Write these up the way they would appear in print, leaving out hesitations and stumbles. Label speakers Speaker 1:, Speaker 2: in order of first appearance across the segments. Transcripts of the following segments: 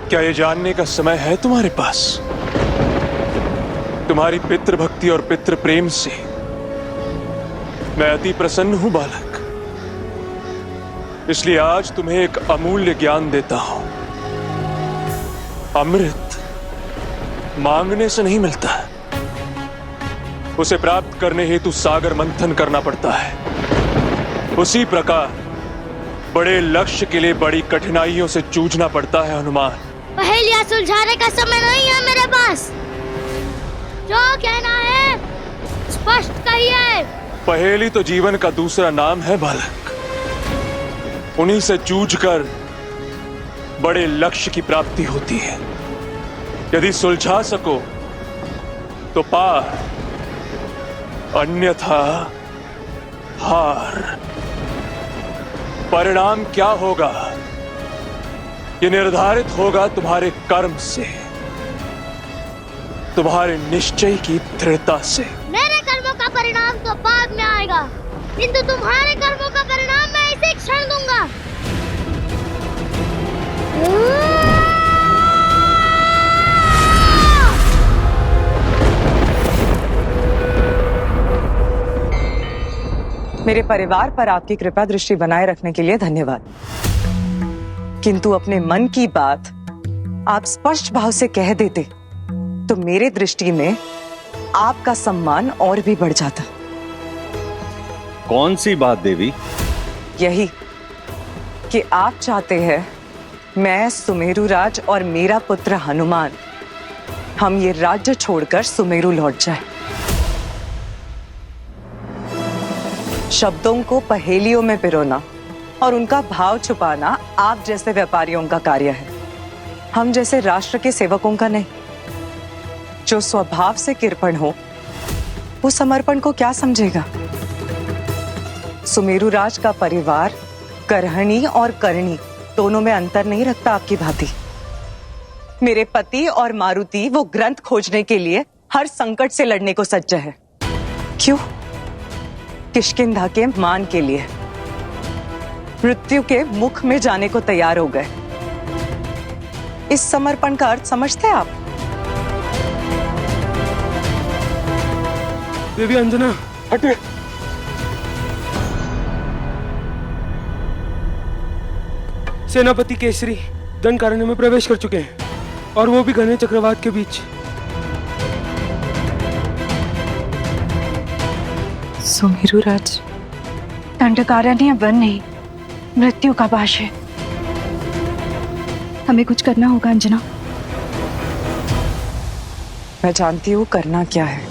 Speaker 1: क्या ये जानने का समय है तुम्हारे पास? तुम्हारी पितृभक्ति और पितृ प्रेम से मैं अति प्रसन्न हूं बालक। इसलिए आज तुम्हें एक अमूल्य ज्ञान देता हूं। अमृत मांगने से नहीं मिलता, उसे प्राप्त करने हेतु सागर मंथन करना पड़ता है। उसी प्रकार बड़े लक्ष्य के लिए बड़ी कठिनाइयों से जूझना पड़ता है हनुमान।
Speaker 2: पहेलियां सुलझाने का समय नहीं है मेरे पास। जो कहना है स्पष्ट कहिए।
Speaker 1: पहेली तो जीवन का दूसरा नाम है बालक। उन्हीं से जूझकर बड़े लक्ष्य की प्राप्ति होती है। यदि सुलझा सको तो पार, अन्यथा हार। परिणाम क्या होगा ये निर्धारित होगा तुम्हारे कर्म से, तुम्हारे निश्चय की दृढ़ता से।
Speaker 2: मेरे कर्मों का परिणाम तो बाद में आएगा, किंतु तुम्हारे कर्मों का परिणाम मैं इसे क्षण दूंगा।
Speaker 3: मेरे परिवार पर आपकी कृपा दृष्टि बनाए रखने के लिए धन्यवाद, किंतु अपने मन की बात आप स्पष्ट भाव से कह देते तो मेरे दृष्टि में आपका सम्मान और भी बढ़ जाता।
Speaker 4: कौन सी बात देवी?
Speaker 3: यही कि आप चाहते हैं मैं, सुमेरु राज और मेरा पुत्र हनुमान, हम ये राज्य छोड़कर सुमेरु लौट जाए। शब्दों को पहेलियों में पिरोना और उनका भाव छुपाना आप जैसे व्यापारियों का कार्य है, हम जैसे राष्ट्र के सेवकों का नहीं। जो स्वभाव से कृपण हो वो समर्पण को क्या समझेगा? सुमेरु राज का परिवार करहणी और करणी दोनों में अंतर नहीं रखता आपकी भांति। मेरे पति और मारुति वो ग्रंथ खोजने के लिए हर संकट से लड़ने को सज्ज है। क्यों? किष्किंधा के मान के लिए मृत्यु के मुख में जाने को तैयार हो गए। इस समर्पण का अर्थ समझते हैं आप?
Speaker 5: देवी अंजना हटे। सेनापति केसरी दंडकारण्य में प्रवेश कर चुके हैं, और वो भी घने चक्रवात के बीच।
Speaker 6: सुमेरु राज, दंडकारण्य वन नहीं, मृत्यु का पाश है। हमें कुछ करना होगा अंजना।
Speaker 3: मैं जानती हूँ करना क्या है।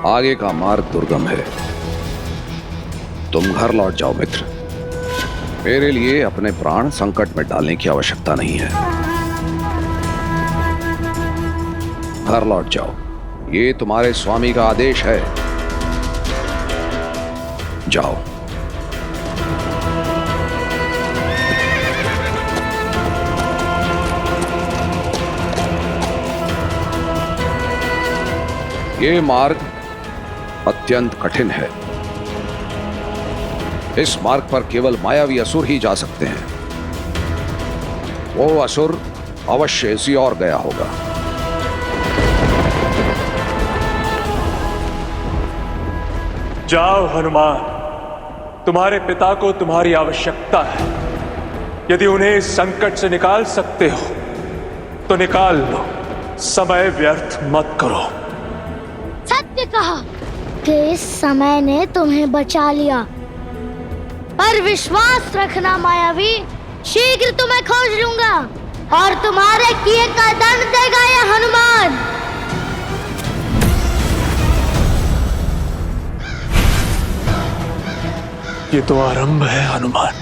Speaker 7: आगे का मार्ग दुर्गम है। तुम घर लौट जाओ मित्र। मेरे लिए अपने प्राण संकट में डालने की आवश्यकता नहीं है। घर लौट जाओ, ये तुम्हारे स्वामी का आदेश है। जाओ। ये मार्ग अत्यंत कठिन है। इस मार्ग पर केवल मायावी असुर ही जा सकते हैं। वो असुर अवश्य इसी और गया होगा।
Speaker 1: जाओ हनुमान, तुम्हारे पिता को तुम्हारी आवश्यकता है। यदि उन्हें इस संकट से निकाल सकते हो तो निकाल लो, समय व्यर्थ मत करो।
Speaker 2: सत्य कहा कि इस समय ने तुम्हें बचा लिया, पर विश्वास रखना मायावी, शीघ्र तुम्हें खोज लूंगा और तुम्हारे किए का दंड देगा यह हनुमान।
Speaker 1: ये तो आरंभ है हनुमान।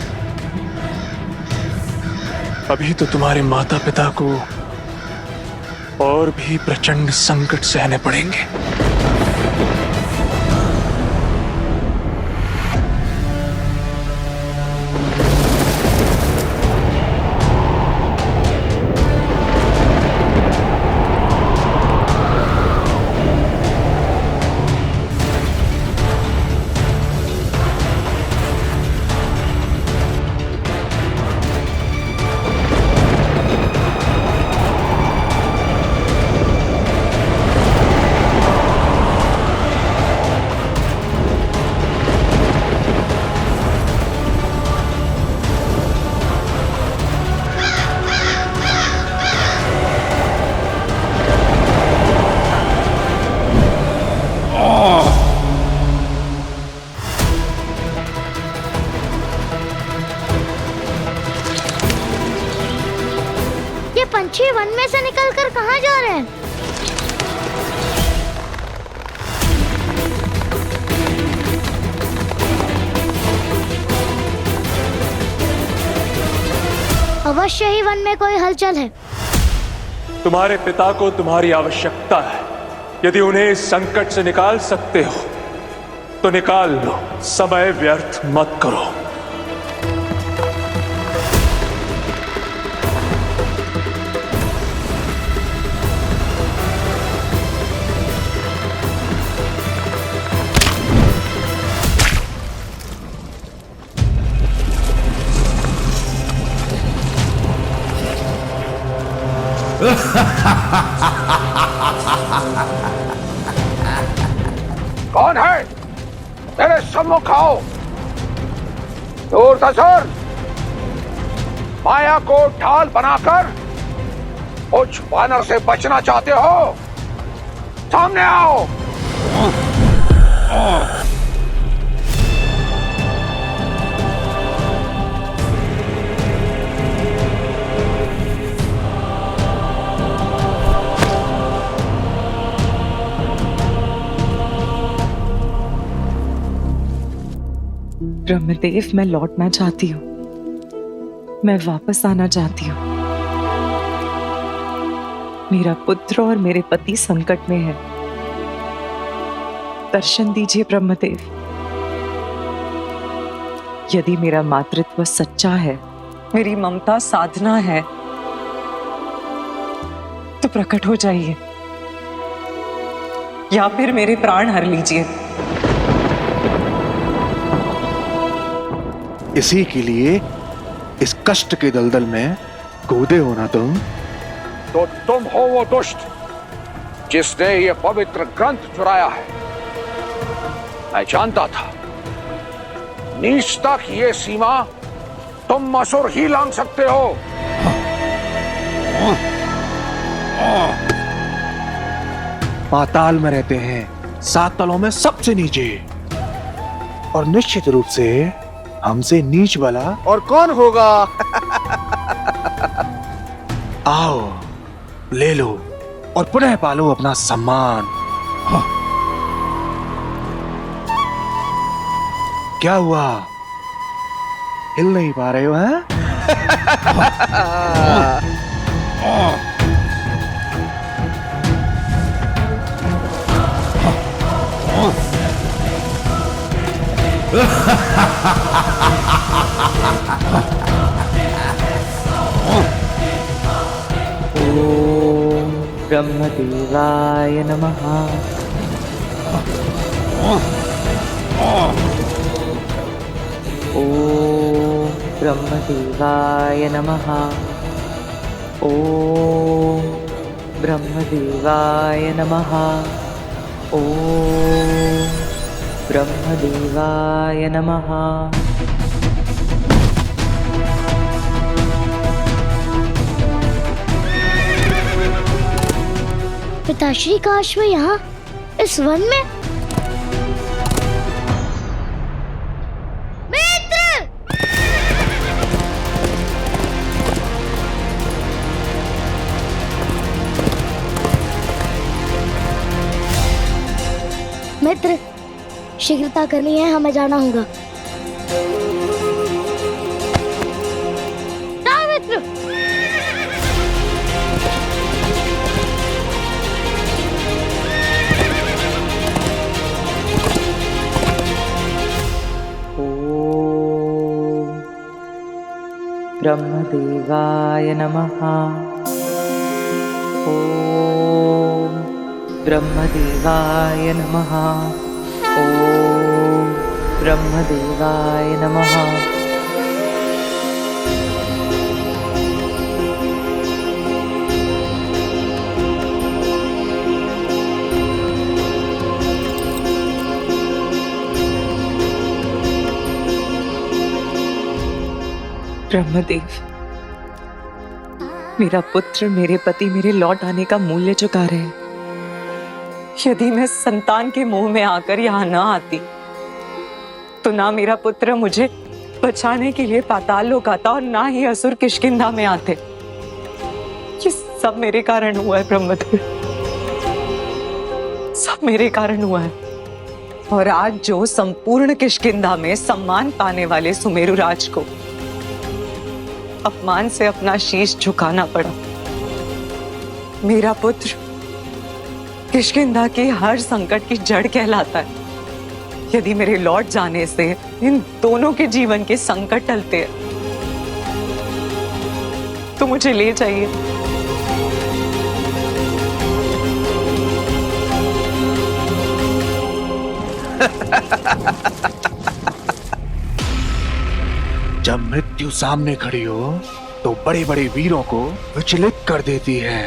Speaker 1: अभी तो तुम्हारे माता पिता को और भी प्रचंड संकट सहने पड़ेंगे।
Speaker 2: जा रहे हैं? अवश्य ही वन में कोई हलचल है।
Speaker 1: तुम्हारे पिता को तुम्हारी आवश्यकता है। यदि उन्हें इस संकट से निकाल सकते हो तो निकाल लो, समय व्यर्थ मत करो।
Speaker 7: कौन है? मेरे सम्मुख आओ। दूरदर्शन, माया को ढाल बनाकर उस वानर से बचना चाहते हो? सामने आओ।
Speaker 3: ब्रह्मदेव, मैं लौटना चाहती हूँ, मैं वापस आना चाहती हूँ। मेरा पुत्र और मेरे पति संकट में है। दर्शन दीजिए ब्रह्मदेव। यदि मेरा मातृत्व सच्चा है, मेरी ममता साधना है, तो प्रकट हो जाइए या फिर मेरे प्राण हर लीजिए।
Speaker 4: इसी के लिए इस कष्ट के दलदल में कूदे हो ना तुम?
Speaker 7: तो तुम हो वो दुष्ट जिसने ये पवित्र ग्रंथ चुराया है। मैं जानता था नीचता की ये सीमा तुम असुर ही लांघ सकते हो।
Speaker 4: पाताल में रहते हैं, 7 तलों में सबसे नीचे, और निश्चित रूप से हमसे नीच वाला और कौन होगा? आओ, ले लो और पुनः पालो अपना सम्मान। क्या हुआ? हिल नहीं पा रहे हो? हैं?
Speaker 3: ओम ब्रह्मदेवाय नमः। ओम ब्रह्मदेवाय नमः। ओम ब्रह्मदेवाय नमः। ओम ब्रह्मदेवाय नमः।
Speaker 2: पिताश्री का अश्व यहाँ इस वन में? मित्र! मित्र, शीघ्रता करनी है, हमें जाना होगा। जाओ मित्र।
Speaker 3: ओम ब्रह्मदेवाय नमः। ओम ब्रह्मदेवाय नमः। ओम ब्रह्मदेवाय नमः। ब्रह्मदेव, मेरा पुत्र, मेरे पति मेरे लौट आने का मूल्य चुका रहे हैं। यदि मैं संतान के मुंह में आकर यहाँ न आती तो ना मेरा पुत्र मुझे बचाने के लिए पाताल लोक आता और ना ही असुर किष्किंधा में आते। ये सब मेरे कारण हुआ है ब्रह्मदेव, सब मेरे कारण हुआ है। और आज जो संपूर्ण किष्किंधा में सम्मान पाने वाले सुमेरु राज को अपमान से अपना शीश झुकाना पड़ा। मेरा पुत्र किष्किंधा के हर संकट की जड़ कहलाता है। यदि मेरे लौट जाने से इन दोनों के जीवन के संकट टलते हैं तो मुझे ले जाइए।
Speaker 4: जब मृत्यु सामने खड़ी हो तो बड़े बड़े वीरों को विचलित कर देती है।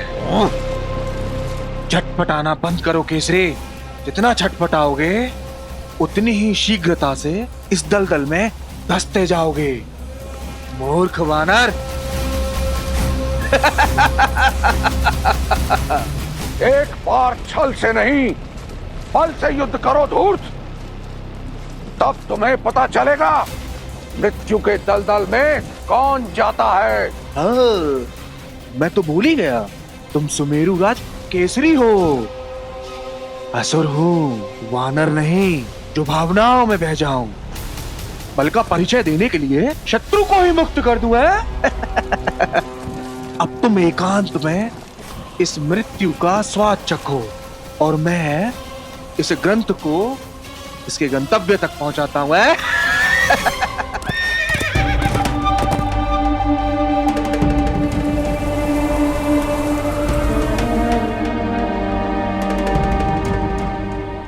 Speaker 4: छटपटाना बंद करो केसरी। जितना छटपटाओगे उतनी ही शीघ्रता से इस दलदल में धंसते जाओगे। मूर्ख वानर।
Speaker 7: एक बार छल से नहीं, बल से युद्ध करो धूर्त। तब तुम्हें पता चलेगा मृत्यु के दलदल में कौन जाता है।
Speaker 4: हाँ, मैं तो भूल ही गया, तुम सुमेरु राज केसरी हो। असुर हूँ, वानर नहीं जो भावनाओं में बह जाऊं। बल का परिचय देने के लिए शत्रु को ही मुक्त कर दूं है? अब तुम एकांत में इस मृत्यु का स्वाद चखो और मैं इस ग्रंथ को इसके गंतव्य तक पहुंचाता हूं।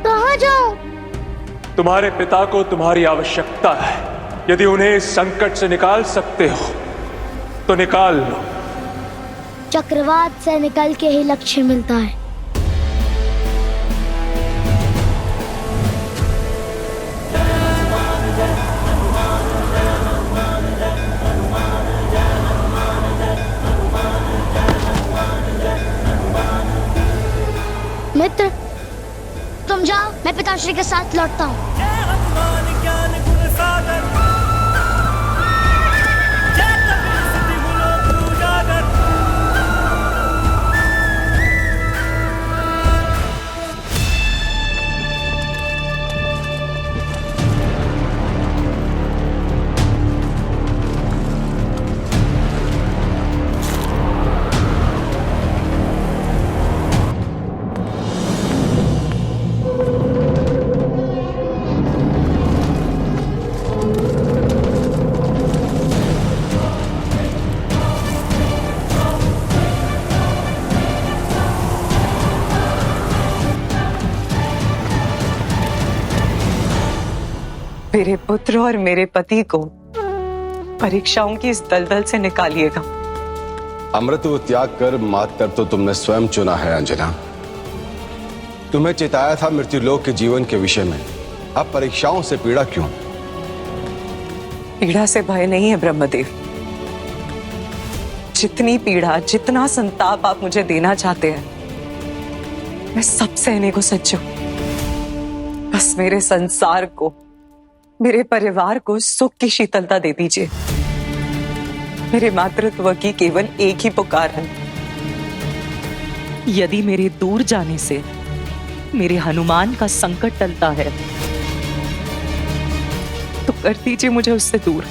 Speaker 2: कहाँ जाऊं?
Speaker 1: तुम्हारे पिता को तुम्हारी आवश्यकता है। यदि उन्हें इस संकट से निकाल सकते हो तो निकाल लो।
Speaker 2: चक्रवात से निकल के ही लक्ष्य मिलता है। मित्र, तुम जाओ, मैं पिताश्री के साथ लौटता हूँ।
Speaker 3: मेरे पुत्र और मेरे पति को परीक्षाओं की इस दलदल से निकालिएगा।
Speaker 8: अमृत त्याग कर मातृत्व तो तुमने स्वयं चुना है अंजना। तुम्हें चेताया था मृत्युलोक के जीवन के विषय में। अब परीक्षाओं से पीड़ा क्यों?
Speaker 3: पीड़ा से भय नहीं है ब्रह्मदेव। जितनी पीड़ा, जितना संताप आप मुझे देना चाहते हैं, मैं सब सहने को सज्ज हूं। बस मेरे संसार को, मेरे परिवार को सुख की शीतलता दे दीजिए। मेरे मातृत्व की केवल एक ही पुकार है। यदि मेरे दूर जाने से मेरे हनुमान का संकट टलता है तो कर दीजिए मुझे उससे दूर,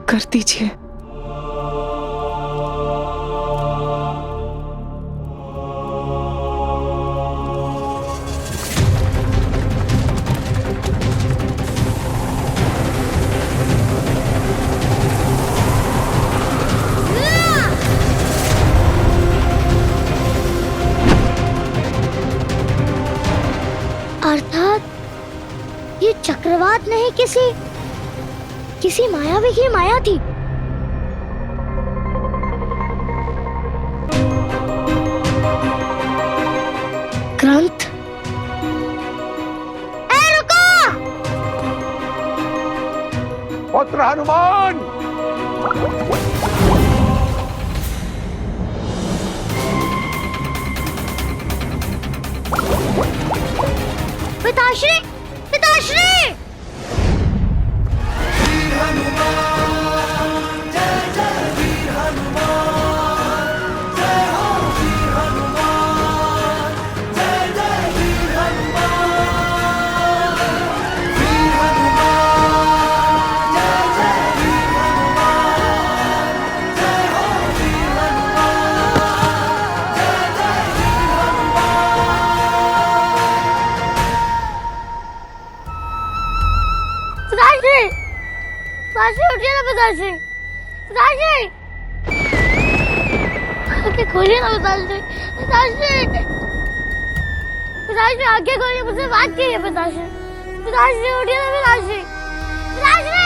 Speaker 3: कर दीजिए।
Speaker 2: अर्थात ये चक्रवात नहीं, किसी मायावी की माया थी। ग्रंथ, रुको!
Speaker 7: पुत्र हनुमान,
Speaker 2: पिताश्री, पिताश्री!
Speaker 9: हनुमान जय जय वीर हनुमान।
Speaker 2: पिताश्री, पिताश्री, आंखें खोलिए ना पिताश्री, पिताश्री, पिताश्री आंखें खोलिए, मुझसे बात कीजिए पिताश्री, पिताश्री उठिए ना पिताश्री, पिताश्री।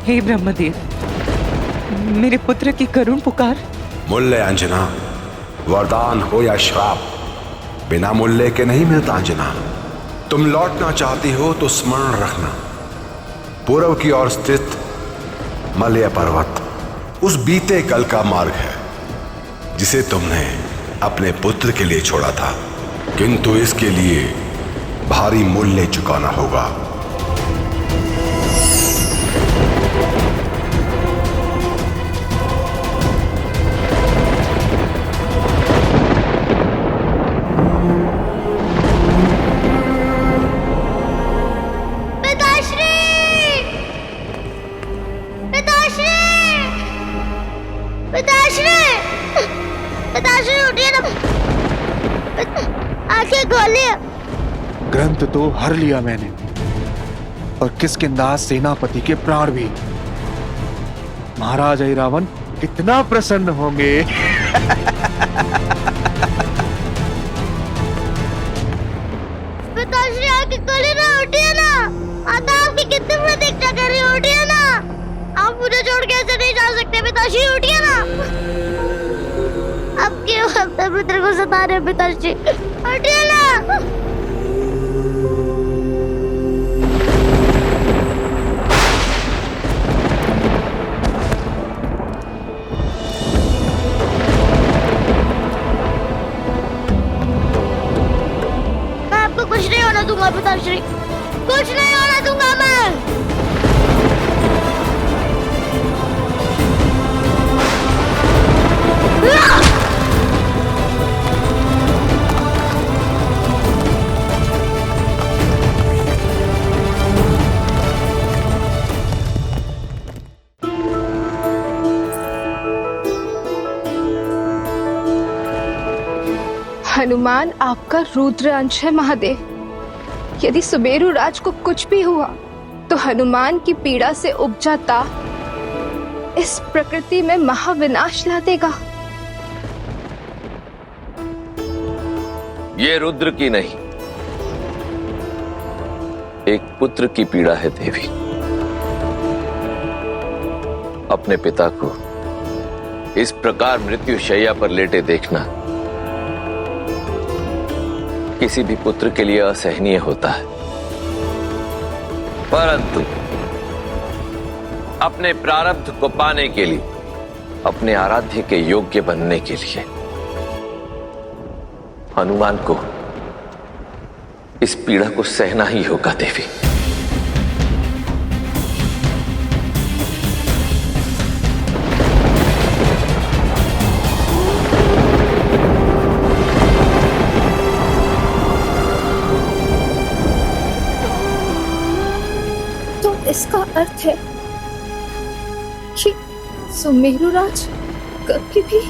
Speaker 3: हे ब्रह्मदेव, मेरे पुत्र की करुण पुकार।
Speaker 8: मूल्य अंजना, वरदान हो या श्राप, बिना मूल्य के नहीं मिलता अंजना। तुम लौटना चाहती हो तो स्मरण रखना, पूर्व की ओर स्थित मलय पर्वत उस बीते कल का मार्ग है जिसे तुमने अपने पुत्र के लिए छोड़ा था, किंतु इसके लिए भारी मूल्य चुकाना होगा।
Speaker 4: ग्रंथ तो हर लिया मैंने, और किष्किंधा सेनापति के प्राण भी। महाराज ऐरावन कितना प्रसन्न होंगे।
Speaker 2: पिताश्री आके खोलिए ना, उठिए ना, माता आपकी कितनी प्रतीक्षा कर रही है, उठिए ना, आप मुझे छोड़ के ऐसे नहीं जा सकते। पिताश्री उठिए ना, आप क्यों अपने पुत्र को सता रहे हैं? पिताश्री उठिए ना। कुछ नहीं होना दूंगा पिताश्री, कुछ नहीं होना दूंगा मैं।
Speaker 6: हनुमान आपका रुद्र अंश है महादेव। यदि सुमेरु राज को कुछ भी हुआ तो हनुमान की पीड़ा से उपजा ताप इस प्रकृति में महाविनाश ला देगा।
Speaker 9: ये रुद्र की नहीं, एक पुत्र की पीड़ा है देवी। अपने पिता को इस प्रकार मृत्यु शैया पर लेटे देखना किसी भी पुत्र के लिए असहनीय होता है, परंतु अपने प्रारब्ध को पाने के लिए, अपने आराध्य के योग्य बनने के लिए हनुमान को इस पीड़ा को सहना ही होगा देवी।
Speaker 6: तो इसका अर्थ है कि सुमेरु राज कभी भी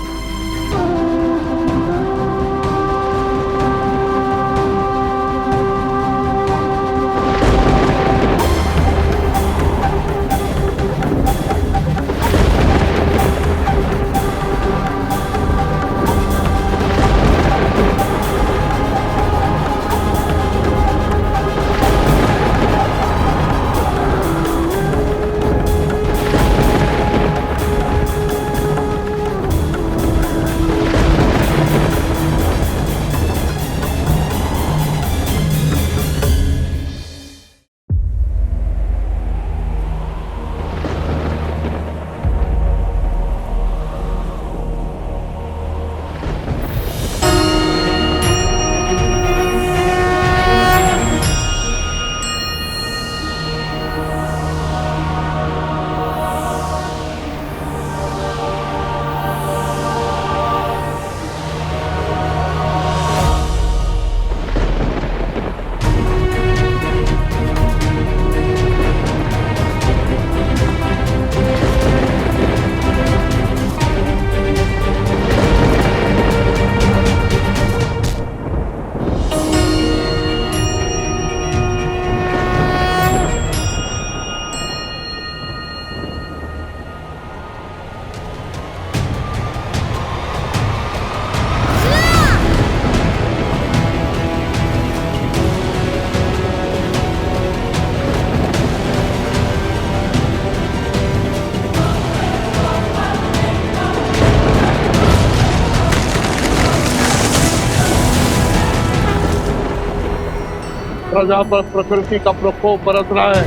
Speaker 7: प्रजा पर प्रकृति का प्रकोप बरस रहा है।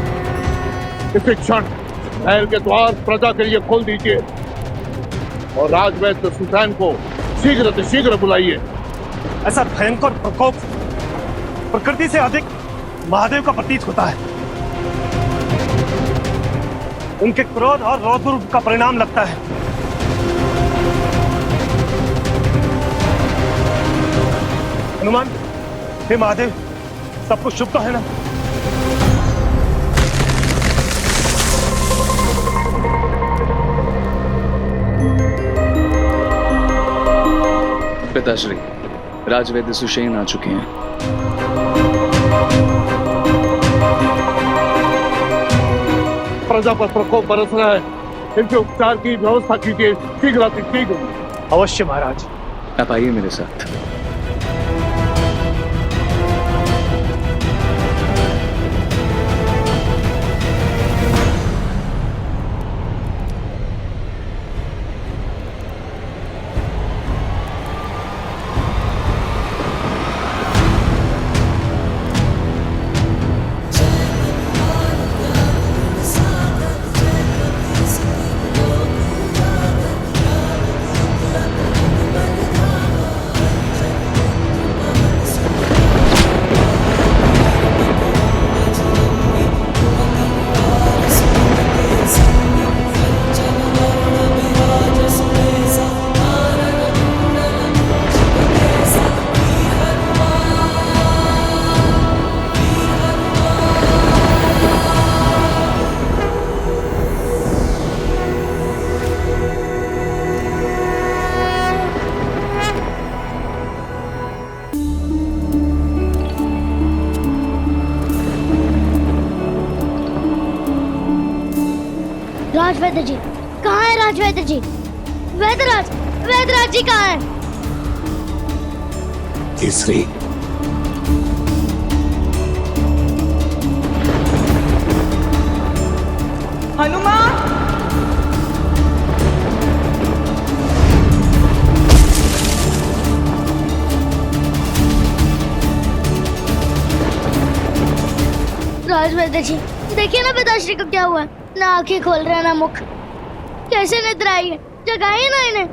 Speaker 7: इसी क्षण महल के द्वार प्रजा के लिए खोल दीजिए और राजवैद्य सुसैन को शीघ्र से शीघ्र बुलाइए।
Speaker 10: ऐसा भयंकर प्रकोप प्रकृति से अधिक महादेव का प्रतीत होता है। उनके क्रोध और रौद्र का परिणाम लगता है। हनुमान, हे महादेव, सब कुछ शुभ तो है ना?
Speaker 11: पिताश्री, राजवैद्य सुषेण आ चुके हैं।
Speaker 7: प्रजा पर प्रकोप बरस रहा है, इनके उपचार की व्यवस्था कीजिए शीघ्र से शीघ्र।
Speaker 10: अवश्य महाराज।
Speaker 11: आप आइए मेरे साथ।
Speaker 2: राजवैद्य जी कहाँ है? राजवैद्य जी, वैद्यराज जी कहाँ है?
Speaker 7: केसरी,
Speaker 3: हनुमान,
Speaker 2: राजवैद्य जी देखिए ना पिताश्री को क्या हुआ, ना आंखें खोल रहे ना मुख, कैसे निद्र आई है, जगाइए ना इन्हें।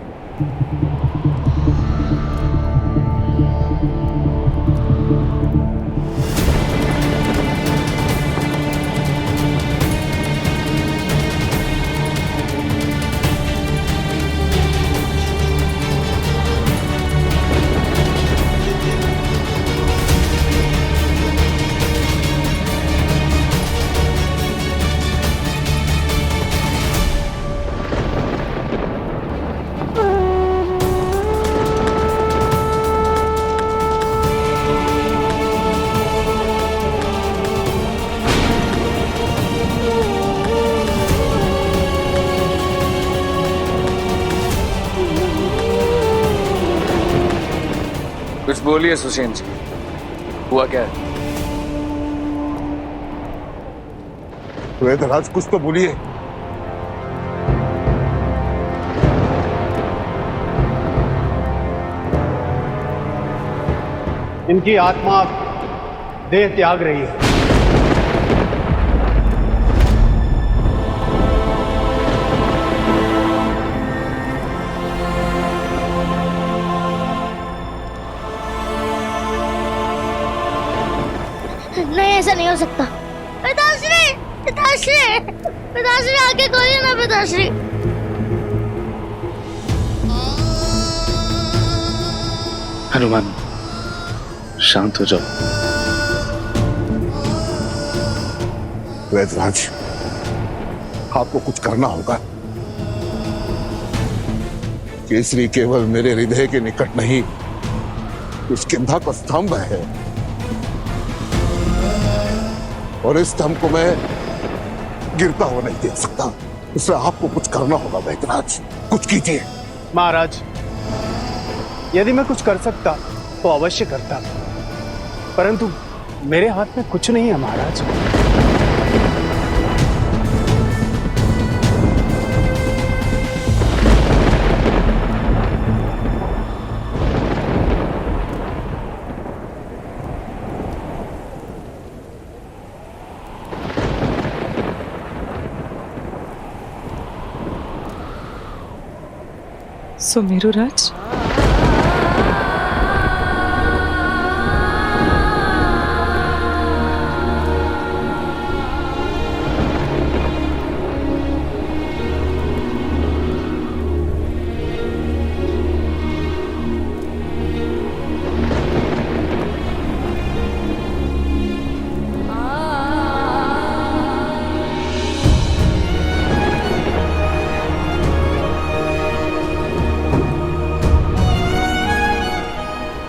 Speaker 11: बोलिए सुसेन जी, हुआ क्या है?
Speaker 7: वेदराज कुछ तो बोलिए।
Speaker 10: इनकी आत्मा देह त्याग रही है।
Speaker 2: नहीं, ऐसा नहीं हो सकता। पिताश्री, पिताश्री, पिताश्री आगे खोलिए ना पिताश्री।
Speaker 11: हनुमान, शांत हो जाओ।
Speaker 7: वेदराज, आपको कुछ करना होगा। केसरी केवल मेरे हृदय के निकट नहीं, उसके अंधा का स्तंभ है, और इस स्तंभ को मैं गिरता हुआ नहीं देख सकता। इसलिए आपको कुछ करना होगा वेदराज, कुछ कीजिए।
Speaker 10: महाराज, यदि मैं कुछ कर सकता तो अवश्य करता, परंतु मेरे हाथ में कुछ नहीं है महाराज।
Speaker 3: सुमेरु राज,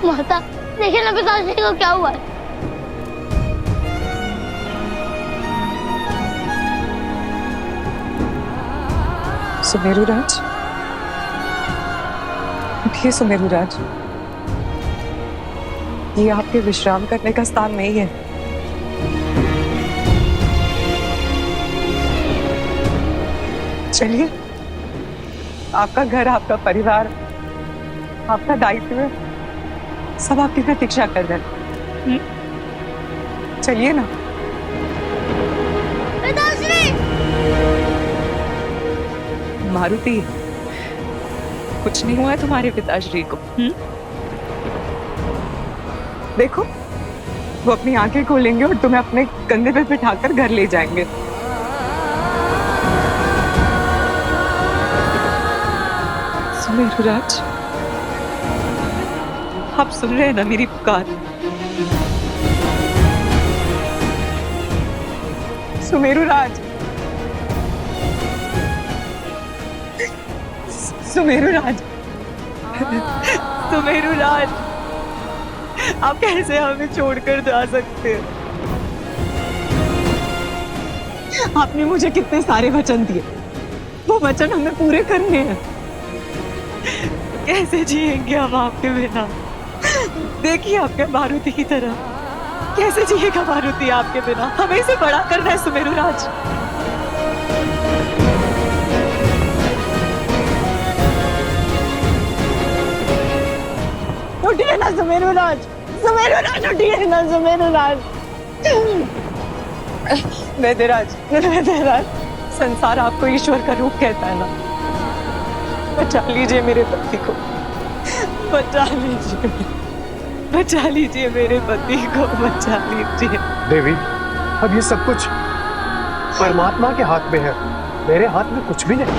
Speaker 2: माता, देखिए ना पिताश्री को क्या हुआ है।
Speaker 3: सुमेरु राज, उठिए सुमेरु राज। ये आपके विश्राम करने का स्थान नहीं है। चलिए, आपका घर, आपका परिवार, आपका दायित्व सब आपकी प्रतीक्षा कर रहे हैं। चलिए ना।
Speaker 2: पिताश्री!
Speaker 3: मारुति, कुछ नहीं हुआ है तुम्हारे पिताश्री को। देखो, वो अपनी आंखें खोलेंगे और तुम्हें अपने कंधे पे बिठाकर घर ले जाएंगे। सुमेरु राज, आप सुन रहे हैं ना मेरी पुकार? सुमेरु राज, सुमेरु राज, सुमेरु राज, आप कैसे हमें छोड़कर जा सकते हैं? आपने मुझे कितने सारे वचन दिए, वो वचन हमें पूरे करने हैं। कैसे जिएंगे हम आपके बिना? देखिए आपके मारुति की तरह, कैसे जिएगा मारुति आपके बिना? हमें इसे बड़ा करना है सुमेरु राज। उठिए ना सुमेरु राज, सुमेरु राज उठिए ना सुमेरु राज। वेदराज, वेदराज, संसार आपको ईश्वर का रूप कहता है ना। बचा लीजिए मेरे पति को, बचा लीजिए, बचा लीजिए मेरे पति को, बचा लीजिए।
Speaker 10: देवी, अब ये सब कुछ परमात्मा के हाथ में है, मेरे हाथ में कुछ भी नहीं।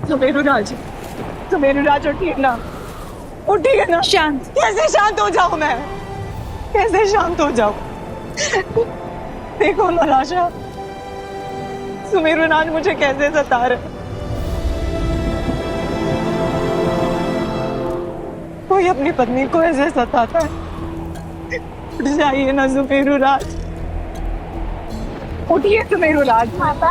Speaker 3: सुमेरु राज, सुमेरु राज उठिए ना, उठिए ना। शांत, कैसे शांत हो जाऊं मैं? कैसे शांत हो जाऊं? देखो नराशा, सुमेरु राज मुझे कैसे सता रहे। कोई अपनी पत्नी को ऐसे सताता है? उठ जाइए ना सुमेरु राज, उठिए सुमेरु राज।
Speaker 2: माता,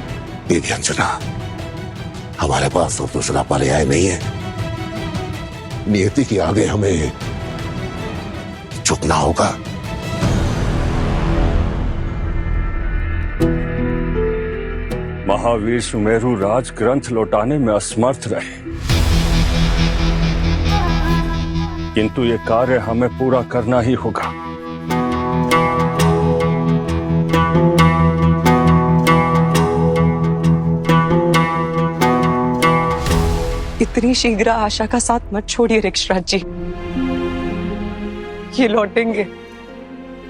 Speaker 7: देवी अंजना, हमारे पास तो दूसरा पर्याय नहीं है। नियति के आगे हमें झुकना होगा।
Speaker 1: महावीर सुमेरु राज ग्रंथ लौटाने में असमर्थ रहे, किंतु ये कार्य हमें पूरा करना ही होगा।
Speaker 3: इतनी शीघ्र आशा का साथ मत छोड़िए ऋक्षराज जी। ये लौटेंगे,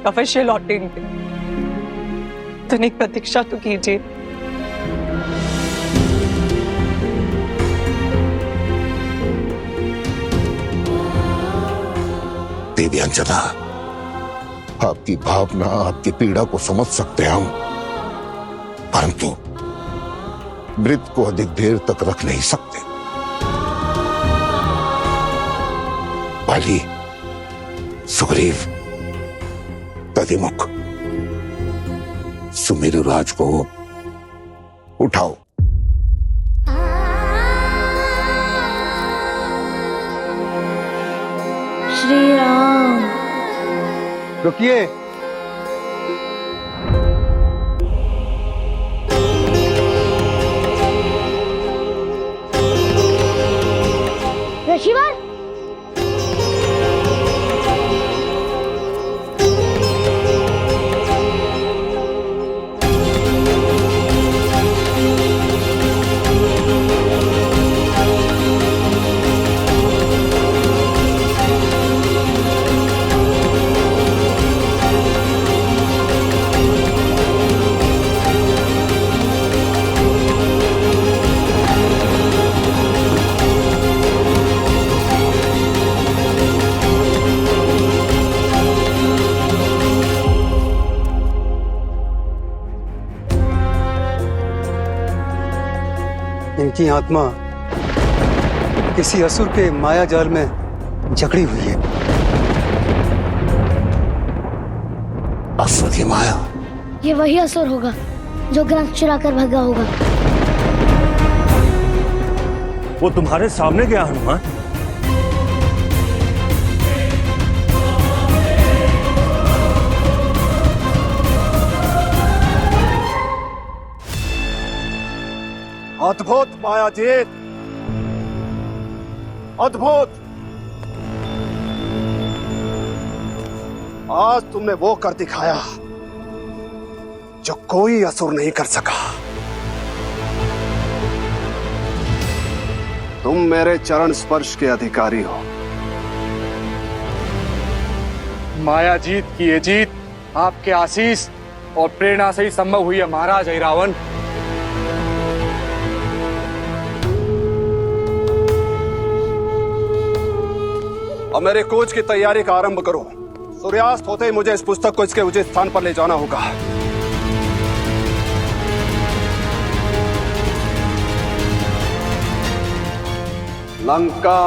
Speaker 3: अवश्य लौटेंगे। तनिक प्रतीक्षा तो कीजिए।
Speaker 7: देवी अंजना, आपकी भावना, आपकी पीड़ा को समझ सकते हैं हम, परंतु मृत को अधिक देर तक रख नहीं सकते। बाली, सुग्रीव, तदिमुख, सुमेरु राज को उठाओ।
Speaker 2: श्री राम।
Speaker 10: रुकिए।
Speaker 2: ऋषिवर,
Speaker 10: इनकी आत्मा किसी असुर के माया जाल में जकड़ी हुई है।
Speaker 7: असुर की माया?
Speaker 2: ये वही असुर होगा जो ग्रंथ चुरा कर भागा होगा।
Speaker 1: वो तुम्हारे सामने गया हनुमान।
Speaker 10: अद्भुत मायाजीत, अद्भुत। आज तुमने वो कर दिखाया जो कोई असुर नहीं कर सका। तुम मेरे चरण स्पर्श के अधिकारी हो।
Speaker 4: मायाजीत की ये जीत आपके आशीष और प्रेरणा से ही संभव हुई है महाराज ऐरावत। अब मेरे कोच की तैयारी का आरंभ करो। सूर्यास्त होते ही मुझे इस पुस्तक को इसके उचित स्थान पर ले जाना होगा। लंका।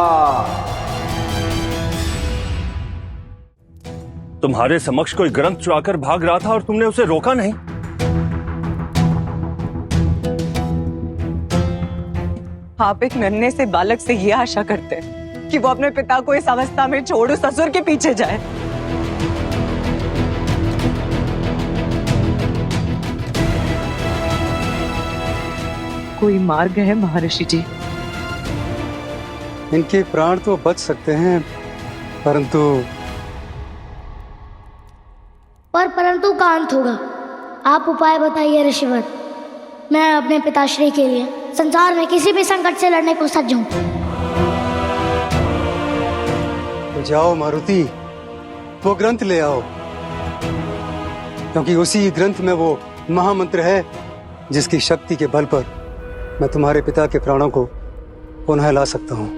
Speaker 1: तुम्हारे समक्ष कोई ग्रंथ चुराकर भाग रहा था और तुमने उसे रोका नहीं।
Speaker 3: आप एक नन्हे से बालक से ये आशा करते हैं कि वो अपने पिता को इस अवस्था में छोड़ उस असुर के पीछे जाए। कोई मार्ग है महर्षि जी?
Speaker 10: इनके प्राण तो बच सकते हैं,
Speaker 2: परंतु का अंत होगा। आप उपाय बताइए ऋषिवर। मैं अपने पिताश्री के लिए संसार में किसी भी संकट से लड़ने को सज्ज हूं।
Speaker 10: तो जाओ मारुति, वो ग्रंथ ले आओ, क्योंकि उसी ग्रंथ में वो महामंत्र है जिसकी शक्ति के बल पर मैं तुम्हारे पिता के प्राणों को पुनः ला सकता हूं।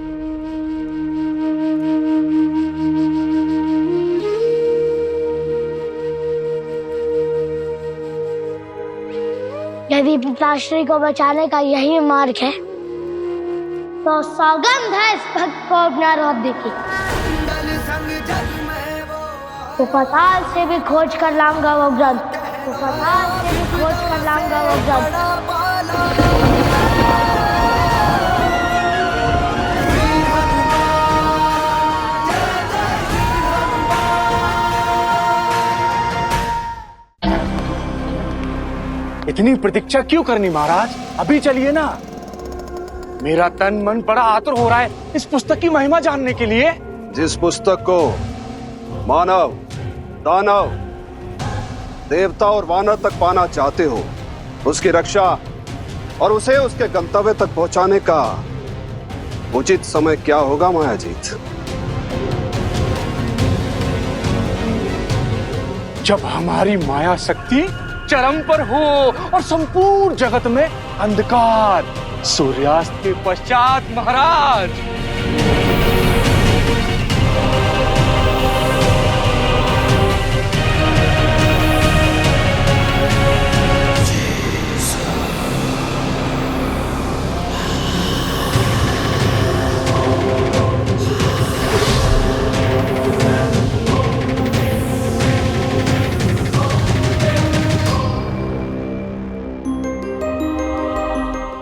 Speaker 2: यदि पिताश्री को बचाने का यही मार्ग है तो सौगंध है इस भक्त को अपना रौद्र की। तो पताल से भी खोज कर लाऊंगा वो ग्रंथ। तो पताल से भी खोज कर लाऊंगा वो ग्रंथ।
Speaker 10: इतनी प्रतीक्षा क्यों करनी महाराज, अभी चलिए ना। मेरा तन मन बड़ा आतुर हो रहा है इस पुस्तक की महिमा जानने के लिए।
Speaker 12: जिस पुस्तक को मानव, दानव, देवता और वानर तक पाना चाहते हो, उसकी रक्षा और उसे उसके गंतव्य तक पहुंचाने का उचित समय क्या होगा मायाजीत?
Speaker 10: जब हमारी माया शक्ति चरम पर हो और संपूर्ण जगत में अंधकार, सूर्यास्त के पश्चात महाराज।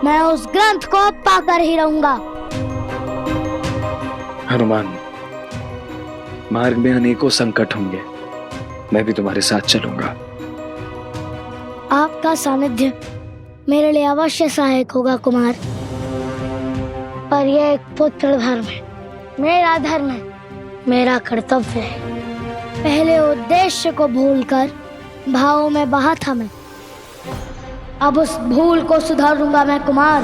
Speaker 2: मैं उस ग्रंथ को पाकर ही रहूंगा।
Speaker 11: हनुमान, मार्ग में अनेकों संकट होंगे, मैं भी तुम्हारे साथ चलूंगा।
Speaker 2: आपका सानिध्य मेरे लिए अवश्य सहायक होगा कुमार, पर यह एक पुत्र धर्म है, मेरा धर्म है, मेरा कर्तव्य है। पहले उद्देश्य को भूलकर भावों में बहा था मैं, अब उस भूल को सुधारूंगा मैं कुमार।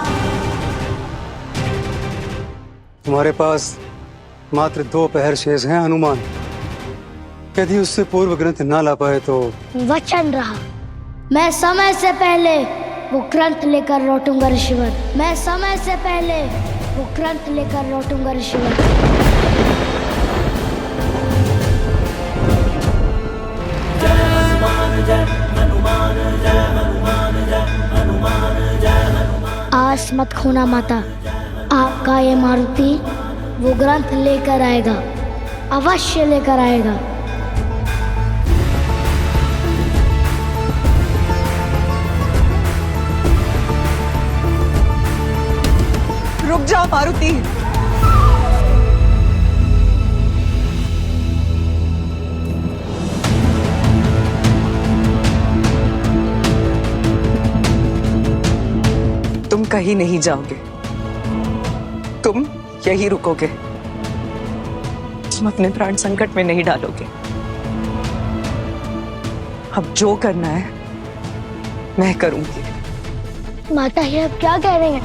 Speaker 10: तुम्हारे पास मात्र 2 पहर शेष हैं हनुमान। यदि उससे पूर्व ग्रंथ ना ला पाए तो
Speaker 2: वचन रहा, मैं समय से पहले वो ग्रंथ लेकर लौटूंगा ऋषिवर। मैं समय से पहले वो ग्रंथ लेकर लौटूंगा ऋषिवर। आस मत खोना माता, आपका ये मारुति वो ग्रंथ लेकर आएगा, अवश्य लेकर आएगा।
Speaker 3: रुक जा मारुति। तुम कहीं नहीं जाओगे, तुम यही रुकोगे, तुम अपने प्राण संकट में नहीं डालोगे। अब जो करना है मैं करूंगी।
Speaker 2: माता ये अब क्या कह रही हैं?